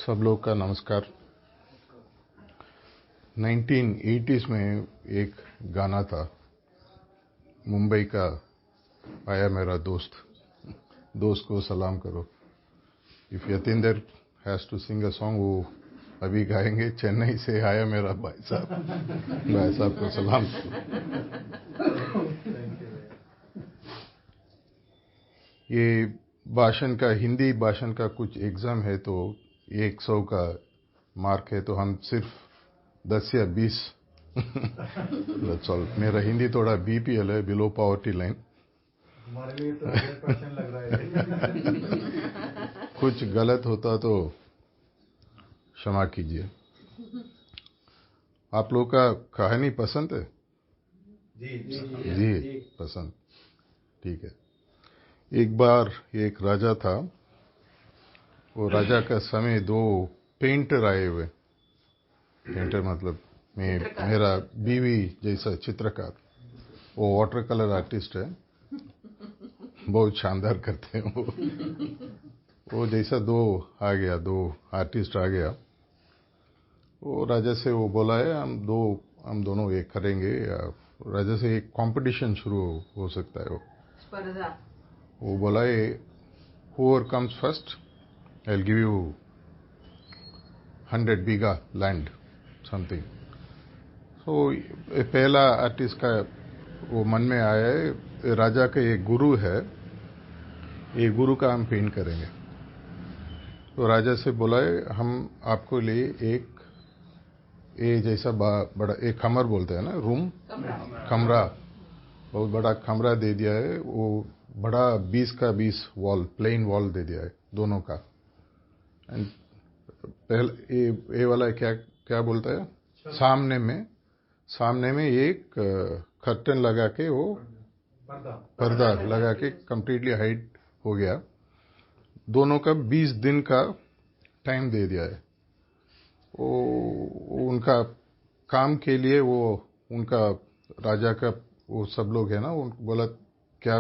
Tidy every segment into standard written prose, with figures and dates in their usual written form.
सब लोग का नमस्कार। 1980s में एक गाना था मुंबई का, आया मेरा दोस्त, दोस्त को सलाम करो। If Yatinder has to sing a song, वो अभी गाएंगे। चेन्नई से आया मेरा भाई साहब को सलाम। ये भाषण का, हिंदी भाषण का कुछ एग्जाम है तो 100 का मार्क है, तो हम सिर्फ 10 या 20 दैट्स ऑल। मेरा हिंदी थोड़ा बीपीएल है, बिलो पॉवर्टी लाइन। हमारे लिए तो 100% लग रहा है। कुछ गलत होता तो क्षमा कीजिए। आप लोग का कहानी पसंद है? जी पसंद, ठीक है। एक बार एक राजा था। वो राजा का समय 2 पेंटर आए हुए। पेंटर मतलब मेरा बीवी जैसा चित्रकार। वो वाटर कलर आर्टिस्ट है, बहुत शानदार करते हैं वो जैसा 2 आर्टिस्ट आ गया। वो राजा से वो बोला है हम दोनों एक करेंगे। राजा से एक कंपटीशन शुरू हो सकता है। वो बोला है whoever comes first I'll give you 100 bigha land something. तो पहला आर्टिस्ट का वो मन में आया है, राजा का एक गुरु है, ये गुरु का हम पेंट करेंगे। तो राजा से बोला है हम आपको लिए एक ये जैसा बड़ा एक कमर बोलते हैं ना, रूम, कमरा, बहुत बड़ा कमरा दे दिया है। वो बड़ा 20 का 20 वॉल, प्लेन वॉल दे दिया है दोनों का। एंड पहले ये वाला क्या बोलता है, सामने में एक कर्टन लगा के, वो पर्दा लगा के कंप्लीटली हाइड हो गया। दोनों का 20 दिन का टाइम दे दिया है। वो उनका काम के लिए, वो उनका राजा का वो सब लोग है ना, उनको बोला क्या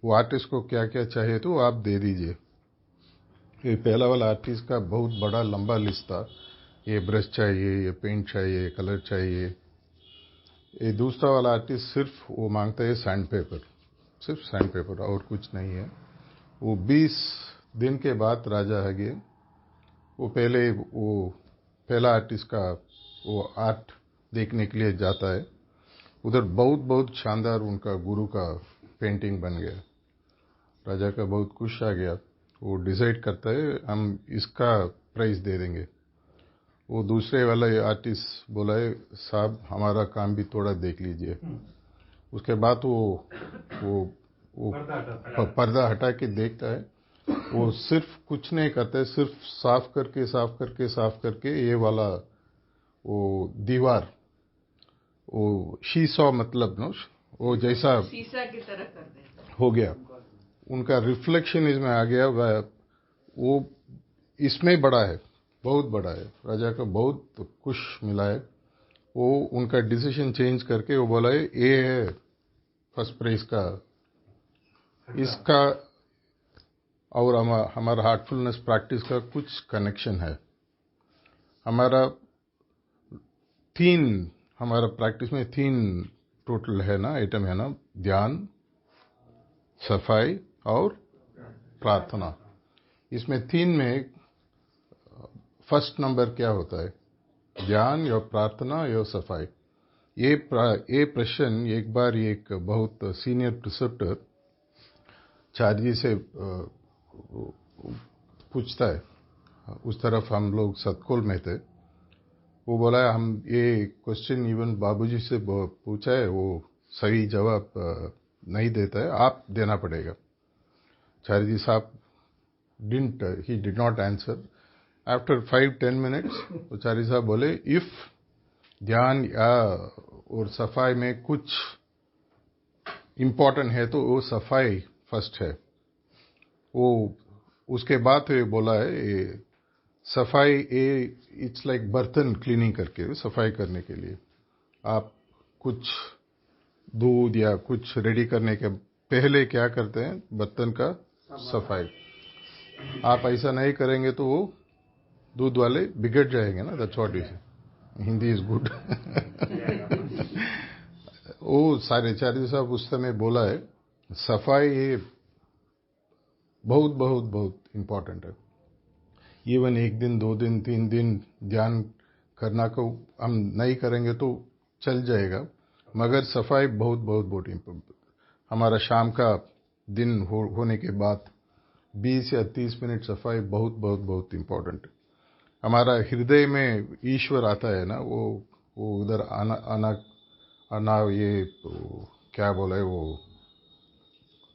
वो आर्टिस्ट को क्या क्या चाहिए तो आप दे दीजिए। ये पहला वाला आर्टिस्ट का बहुत बड़ा लंबा लिस्ट था, ये ब्रश चाहिए, ये पेंट चाहिए, कलर चाहिए। ये दूसरा वाला आर्टिस्ट सिर्फ वो मांगता है सैंड पेपर, सिर्फ सैंड पेपर और कुछ नहीं है। वो 20 दिन के बाद राजा है गए। वो पहला आर्टिस्ट का वो आर्ट देखने के लिए जाता है। उधर बहुत शानदार उनका गुरु का पेंटिंग बन गया। राजा का बहुत खुश आ गया। वो डिसाइड करता है हम इसका प्राइस दे देंगे। वो दूसरे वाला आर्टिस्ट बोला है साहब हमारा काम भी थोड़ा देख लीजिए। उसके बाद वो पर्दा हटा के देखता है। वो सिर्फ कुछ नहीं करता है, सिर्फ साफ करके ये वाला वो दीवार, वो शीशा मतलब नो, वो जैसा शीशा की तरह कर देता हो गया। उनका रिफ्लेक्शन इसमें आ गया। वो इसमें बड़ा है, बहुत बड़ा है। राजा को बहुत खुश मिला है। वो उनका डिसीजन चेंज करके वो बोला है ये है फर्स्ट प्राइज का, इसका और हमारा हार्टफुलनेस प्रैक्टिस का कुछ कनेक्शन है। हमारा प्रैक्टिस में 3 टोटल है ना, आइटम है ना, ध्यान, सफाई और प्रार्थना। इसमें 3 में फर्स्ट नंबर क्या होता है, ध्यान या प्रार्थना या सफाई। ये प्रश्न एक बार एक बहुत सीनियर प्रिसेप्टर चार्जी से पूछता है। उस तरफ हम लोग सतकोल में थे। वो बोला हम ये क्वेश्चन इवन बाबूजी से पूछा है, वो सही जवाब नहीं देता है, आप देना पड़ेगा। चार्जी साहब he did not answer. After 5-10 minutes तो चार्जी साहब बोले इफ ध्यान या और सफाई में कुछ इम्पोर्टेंट है तो वो सफाई फर्स्ट है। वो उसके बाद बोला है सफाई इट्स लाइक बर्तन क्लीनिंग करके, सफाई करने के लिए आप कुछ दूध या कुछ रेडी करने के पहले क्या करते हैं, बर्तन का सफाई। आप ऐसा नहीं करेंगे तो वो दूध वाले बिगड़ जाएंगे ना, that's what is, Hindi is good. वो आचार्य साहब उस समय बोला है, सफाई ये बहुत बहुत बहुत इम्पोर्टेंट है। इवन 1 दिन 2 दिन 3 दिन ध्यान करना को हम नहीं करेंगे तो चल जाएगा, मगर सफाई बहुत बहुत बहुत इम्पोर्टेंट। हमारा शाम का दिन होने के बाद 20 या 30 मिनट सफाई बहुत बहुत बहुत इम्पोर्टेंट है। हमारा हृदय में ईश्वर आता है ना, वो उधर आना ये क्या बोला है, वो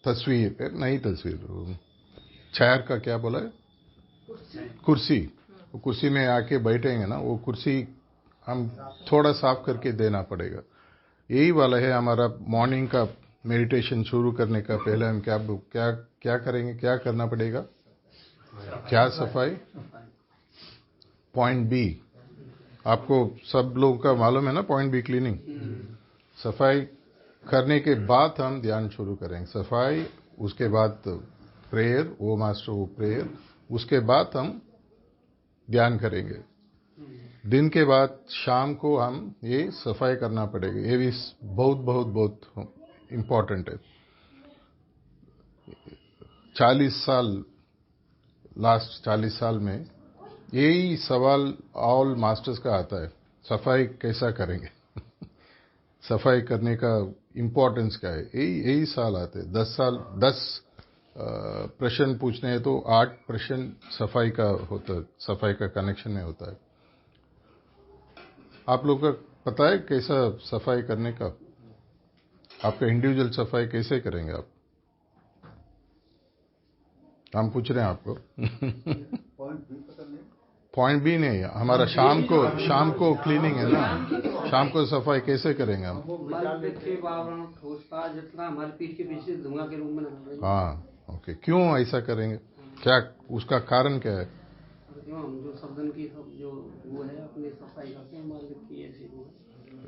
तस्वीर नहीं, तस्वीर चेयर का क्या बोला है, कुर्सी। वो कुर्सी में आके बैठेंगे ना, वो कुर्सी हम थोड़ा साफ करके देना पड़ेगा। यही वाला है हमारा मॉर्निंग का मेडिटेशन शुरू करने का पहले हम क्या करेंगे, क्या करना पड़ेगा, क्या सफाई। पॉइंट बी आपको सब लोगों का मालूम है ना, पॉइंट बी क्लीनिंग। सफाई करने के बाद हम ध्यान शुरू करेंगे, सफाई, उसके बाद प्रेयर, वो मास्टर वो प्रेयर, उसके बाद हम ध्यान करेंगे। दिन के बाद शाम को हम ये सफाई करना पड़ेगा। ये भी बहुत बहुत बहुत इम्पोर्टेंट है। 40 साल, लास्ट 40 साल में यही सवाल ऑल मास्टर्स का आता है, सफाई कैसा करेंगे। सफाई करने का इम्पोर्टेंस क्या है, यही साल आते हैं। 10 प्रश्न पूछने हैं तो 8 प्रश्न सफाई का होता है, सफाई का कनेक्शन में होता है। आप लोग का पता है कैसा सफाई करने का, आपका इंडिविजुअल सफाई कैसे करेंगे आप? हम पूछ रहे हैं आपको। पॉइंट भी नहीं, हमारा शाम को क्लीनिंग है ना, शाम को सफाई कैसे करेंगे हम? हाँ, ओके, क्यों ऐसा करेंगे, क्या उसका कारण क्या है?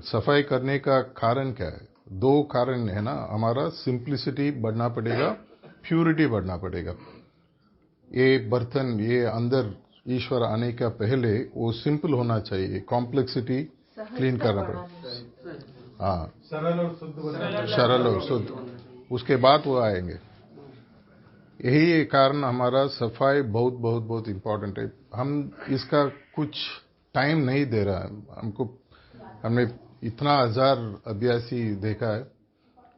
सफाई करने का कारण क्या है? 2 कारण है ना, हमारा सिंप्लिसिटी बढ़ना पड़ेगा, प्यूरिटी बढ़ना पड़ेगा। ये बर्तन, ये अंदर ईश्वर आने का पहले वो सिंपल होना चाहिए, कॉम्प्लेक्सिटी क्लीन करना पड़ेगा। हाँ, सरल और शुद्ध, उसके बाद वो आएंगे। यही कारण हमारा सफाई बहुत बहुत बहुत इम्पोर्टेंट है। हम इसका कुछ टाइम नहीं दे रहा है हमने इतना 1000 अभ्यासी देखा है।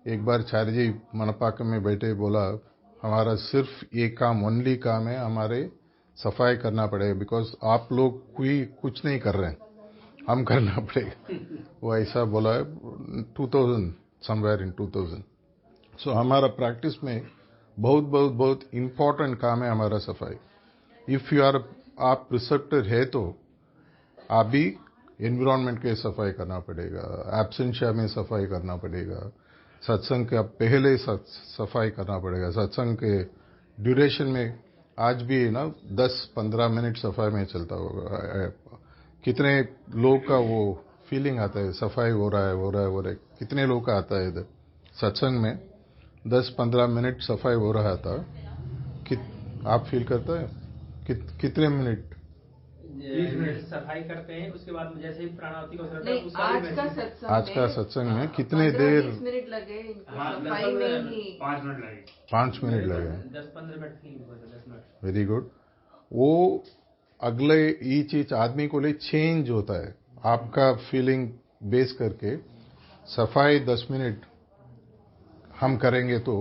एक बार चार्य जी मनपाकम में बैठे बोला, हमारा सिर्फ ये काम, ओनली काम है हमारे सफाई करना पड़ेगा, बिकॉज आप लोग कोई कुछ नहीं कर रहे हैं, हम करना पड़ेगा। वो ऐसा बोला है 2000, समवेयर इन 2000। सो हमारा प्रैक्टिस में बहुत बहुत बहुत इम्पोर्टेंट काम है हमारा सफाई। इफ यू आर, आप प्रिसेप्टर है तो आप भी एनवायरनमेंट के सफाई करना पड़ेगा, एब्सेंशिया में सफाई करना पड़ेगा, सत्संग का पहले सफाई करना पड़ेगा, सत्संग के ड्यूरेशन में आज भी ना 10-15 मिनट सफाई में चलता होगा। कितने लोग का वो फीलिंग आता है, सफाई हो रहा है, कितने लोग का आता है इधर सत्संग में 10-15 मिनट सफाई हो रहा था, आप फील करता है कितने मिनट 20 मिनट सफाई करते हैं, उसके बाद में जैसे ही प्राणावती का होता है आज का सत्संग में कितने देर, 20 मिनट लगे इनको हाँ, सफाई में ही 5 मिनट लगे, 5 मिनट लगे, 10-15 मिनट ठीक हुए, 10 मिनट। Very good. वो अगले ये चीज आदमी को लिए चेंज होता है, आपका फीलिंग बेस करके सफाई 10 मिनट हम करेंगे तो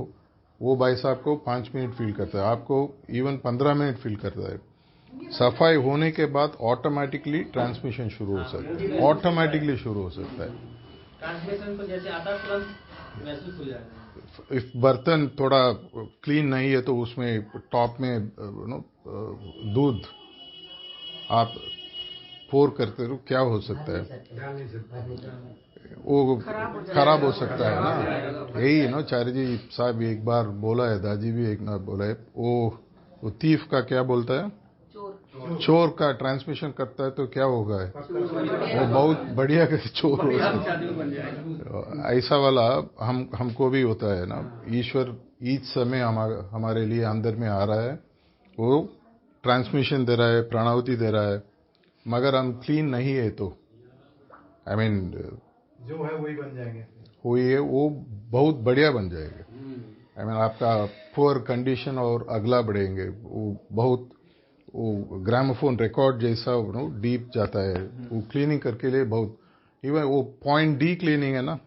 वो भाई साहब को 5 मिनट फील करता है, आपको इवन 15 मिनट फील करता है। सफाई होने के बाद ऑटोमेटिकली ट्रांसमिशन शुरू हो सकता है, ऑटोमेटिकली शुरू हो सकता है। ट्रांसमिशन को जैसे आता तुरंत महसूस हो जाएगा। इफ बर्तन थोड़ा क्लीन नहीं है तो उसमें टॉप में दूध आप पोर करते हो, क्या हो सकता है, वो खराब हो सकता है ना। यही ना चार्य जी साहब एक बार बोला है, दादी भी एक ना बोला है, वो तीफ का क्या बोलता है, चोर का ट्रांसमिशन करता है तो क्या होगा, वो बहुत बढ़िया चोर हो सकता है। ऐसा वाला हमको भी होता है ना, ईश्वर ईच समय हमारे लिए अंदर में आ रहा है, वो ट्रांसमिशन दे रहा है, प्राणाहुति दे रहा है, मगर हम क्लीन नहीं है तो आई मीन जो है वही बन जाएंगे, हुई है वो बहुत बढ़िया बन जाएगा। आई मीन आपका पुअर कंडीशन और अगला बढ़ेंगे, वो बहुत वो ग्रामोफोन रिकॉर्ड जैसा डीप जाता है। वो क्लीनिंग करके लिए बहुत, इवन वो पॉइंट डी क्लीनिंग है ना,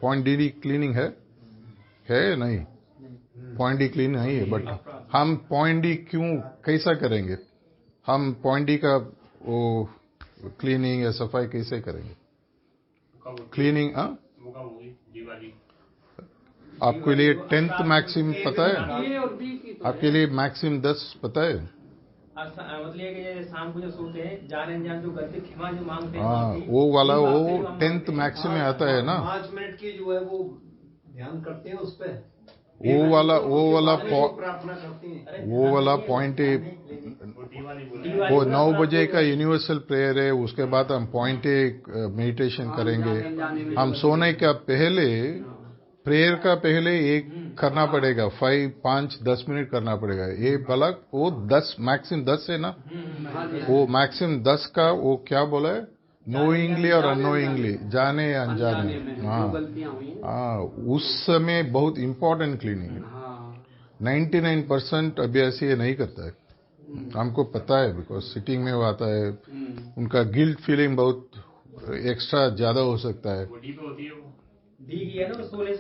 पॉइंट डी क्लीनिंग है नहीं, पॉइंट डी क्लीन नहीं है, बट हम पॉइंट डी क्यों कैसा करेंगे, हम पॉइंट डी का वो क्लीनिंग या सफाई कैसे करेंगे? क्लीनिंग आपके लिए 10th मैक्सिम पता है? आपके लिए मैक्सिम 10 पता है? मतलब कि शाम को जो सोते हैं जाने अनजान जो गलती क्षमा जो मांगते हैं, हाँ वो वाला वो 10th मैक्सिम में आता है ना, 5 मिनट की जो है वो ध्यान करते हैं उस पे, वो वाला प्रार्थना करती हैं। वो वाला पॉइंट वो 9 बजे का यूनिवर्सल प्रेयर है, उसके बाद हम पॉइंट मेडिटेशन करेंगे। हम सोने का पहले प्रेयर का पहले एक करना पड़ेगा, 5-10 मिनट करना पड़ेगा। ये भला वो 10 मैक्सिम 10 है ना, वो मैक्सिम 10 का वो क्या बोला है, नोइंगली और अनोइंगली, जाने या अनजाने। हाँ उस समय बहुत इंपॉर्टेंट क्लीनिंग है। 99% अभ्यासी ये नहीं करता है, हमको पता है, बिकॉज सिटिंग में वो आता है, उनका गिल्ट फीलिंग बहुत एक्स्ट्रा ज्यादा हो सकता है।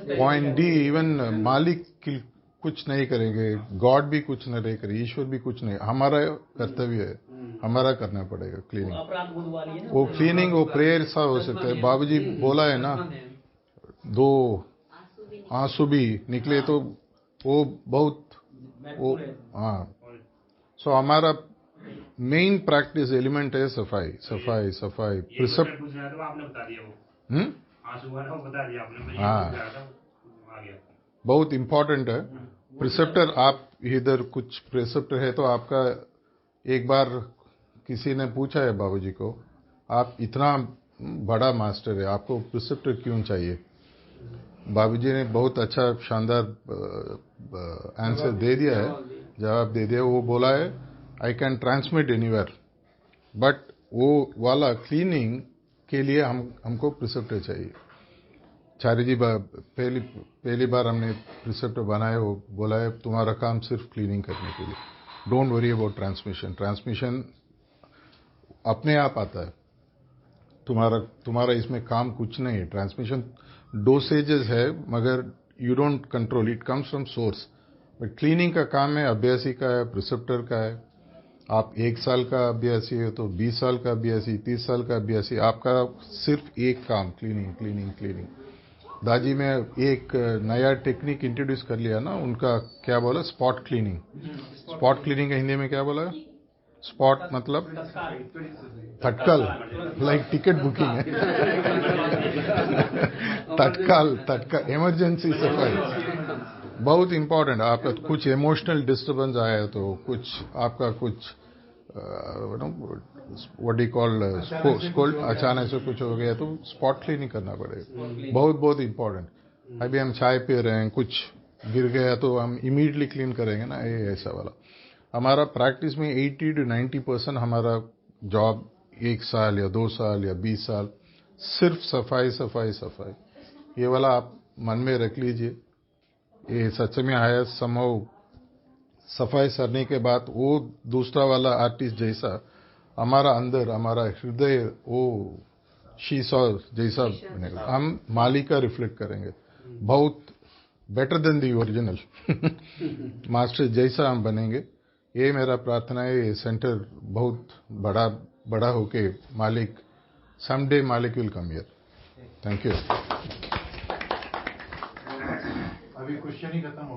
पॉइंट डी इवन मालिक कुछ नहीं करेंगे, गॉड भी कुछ नहीं करेंगे, ईश्वर भी कुछ नहीं, हमारा कर्तव्य है, हमारा करना पड़ेगा क्लीनिंग। वो क्लीनिंग वो प्रेयर सा हो सकता है। बाबूजी बोला है ना, 2 आंसू भी निकले तो वो बहुत वो, हाँ। सो हमारा मेन प्रैक्टिस एलिमेंट है सफाई सफाई सफाई। प्रिसेप्ट हाँ बहुत इम्पोर्टेंट है। प्रिसेप्टर, आप इधर कुछ प्रिसेप्टर है तो आपका, एक बार किसी ने पूछा है बाबूजी को, आप इतना बड़ा मास्टर है, आपको प्रिसेप्टर क्यों चाहिए? बाबूजी ने बहुत अच्छा शानदार आंसर दे दिया है, जवाब दे दिया। वो बोला है I can transmit anywhere, but वो वाला क्लीनिंग के लिए हमको प्रिसेप्टर चाहिए। चार्य जी पहली बार हमने प्रिसेप्टर बनाया, वो बोला है तुम्हारा काम सिर्फ क्लीनिंग करने के लिए, don't worry about transmission. Transmission अपने आप आता है, तुम्हारा इसमें काम कुछ नहीं है। ट्रांसमिशन डोसेजेस है, मगर you don't control, it comes from source. But cleaning का काम है अभ्यासी का है, प्रिसेप्टर का है। आप 1 साल का अभ्यासी है तो 20 साल का अभ्यासी, 30 साल का अभ्यासी, आपका सिर्फ एक काम क्लीनिंग क्लीनिंग क्लीनिंग। दादी में एक नया टेक्निक इंट्रोड्यूस कर लिया ना, उनका क्या बोला, स्पॉट क्लीनिंग। स्पॉट क्लीनिंग का हिंदी में क्या बोला? स्पॉट मतलब तत्काल, लाइक टिकट बुकिंग है। तत्काल इमरजेंसी सफाई बहुत इंपॉर्टेंट। आपका कुछ इमोशनल डिस्टर्बेंस आया तो, कुछ आपका कुछ व्हाट डू कॉल स्कोल्ड, अचानक से कुछ हो गया तो स्पॉट क्लीनिंग करना पड़ेगा, बहुत इंपॉर्टेंट। अभी हम चाय पी रहे हैं, कुछ गिर गया तो हम इमीडिएटली क्लीन करेंगे ना, ये ऐसा वाला। हमारा प्रैक्टिस में 80 to 90% हमारा जॉब 1 साल या 2 साल या 20 साल सिर्फ सफाई सफाई सफाई। ये वाला आप मन में रख लीजिए। ये सच में आया संभव सफाई करने के बाद वो दूसरा वाला आर्टिस्ट जैसा हमारा अंदर, हमारा हृदय वो शीशा जैसा बनेगा। हम मालिक का रिफ्लेक्ट करेंगे, बहुत better than the original master जैसा हम बनेंगे। ये मेरा प्रार्थना है। ये सेंटर बहुत बड़ा होके मालिक, समडे मालिक will come here. Thank you. अभी क्वेश्चन ही खत्म हो